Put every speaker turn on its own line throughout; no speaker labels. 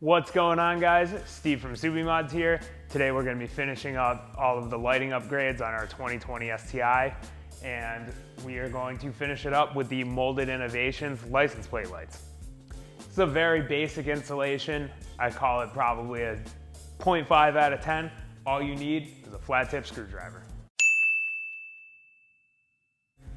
What's going on, guys? Steve from Subimods here. Today we're going to be finishing up all of the lighting upgrades on our 2020 STI, and we are going to finish it up with the Molded Innovations license plate lights. It's a very basic installation. I call it probably a 0.5 out of 10. All you need is a flat tip screwdriver.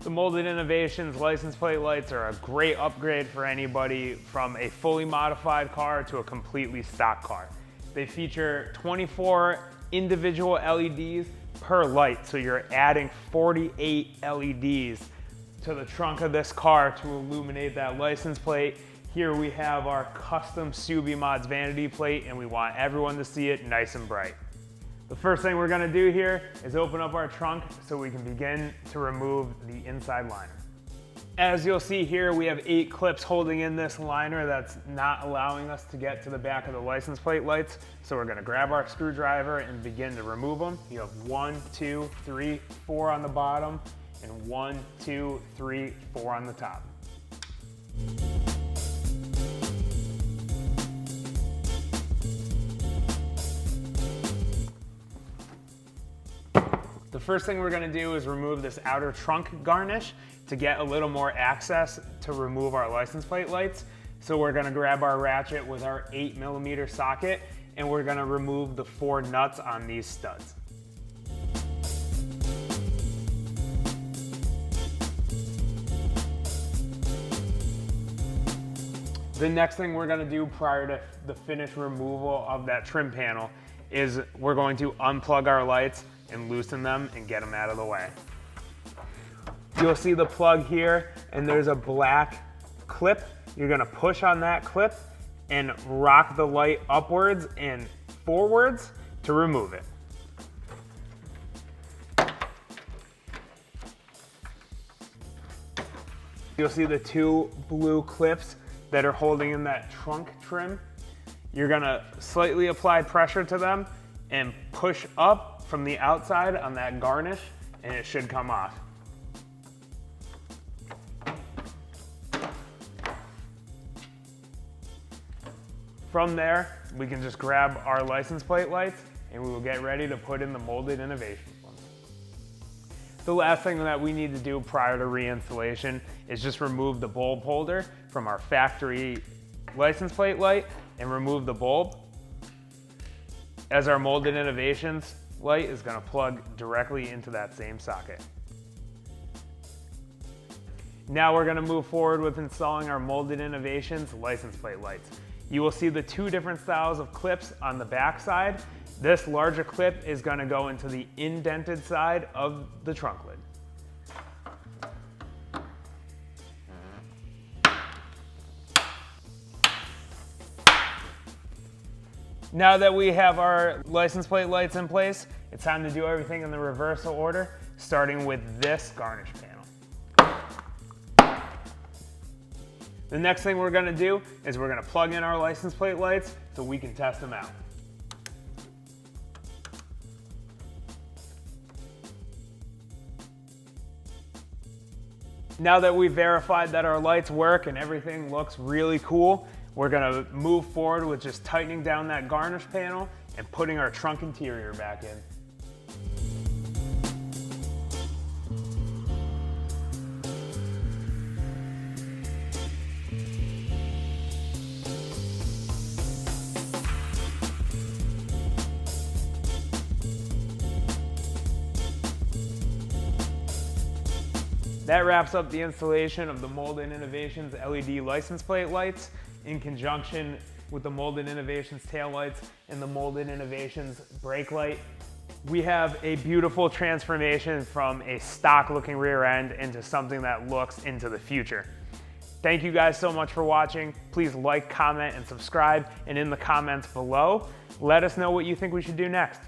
The Molded Innovations license plate lights are a great upgrade for anybody from a fully modified car to a completely stock car. They feature 24 individual LEDs per light, so you're adding 48 LEDs to the trunk of this car to illuminate that license plate. Here we have our custom Subimods vanity plate, and we want everyone to see it nice and bright. The first thing we're going to do here is open up our trunk so we can begin to remove the inside liner. As you'll see here, we have 8 clips holding in this liner that's not allowing us to get to the back of the license plate lights. So we're going to grab our screwdriver and begin to remove them. You have 1, 2, 3, 4 on the bottom, and 1, 2, 3, 4 on the top. The first thing we're going to do is remove this outer trunk garnish to get a little more access to remove our license plate lights. So we're going to grab our ratchet with our 8mm socket, and we're going to remove the 4 nuts on these studs. The next thing we're going to do prior to the finished removal of that trim panel is we're going to unplug our lights and loosen them and get them out of the way. You'll see the plug here, and there's a black clip. You're gonna push on that clip and rock the light upwards and forwards to remove it. You'll see the 2 blue clips that are holding in that trunk trim. You're gonna slightly apply pressure to them and push up from the outside on that garnish, and it should come off. From there, we can just grab our license plate lights and we will get ready to put in the Molded Innovations ones. The last thing that we need to do prior to reinstallation is just remove the bulb holder from our factory license plate light and remove the bulb, as our Molded Innovations light is going to plug directly into that same socket. Now we're going to move forward with installing our Molded Innovations license plate lights. You will see the 2 different styles of clips on the back side. This larger clip is going to go into the indented side of the trunk lid. Now that we have our license plate lights in place, it's time to do everything in the reversal order, starting with this garnish panel. The next thing we're going to do is we're going to plug in our license plate lights so we can test them out. Now that we've verified that our lights work and everything looks really cool, we're going to move forward with just tightening down that garnish panel and putting our trunk interior back in. That wraps up the installation of the Molded Innovations LED license plate lights in conjunction with the Molded Innovations tail lights and the Molded Innovations brake light. We have a beautiful transformation from a stock looking rear end into something that looks into the future. Thank you guys so much for watching. Please like, comment, and subscribe, and in the comments below, let us know what you think we should do next.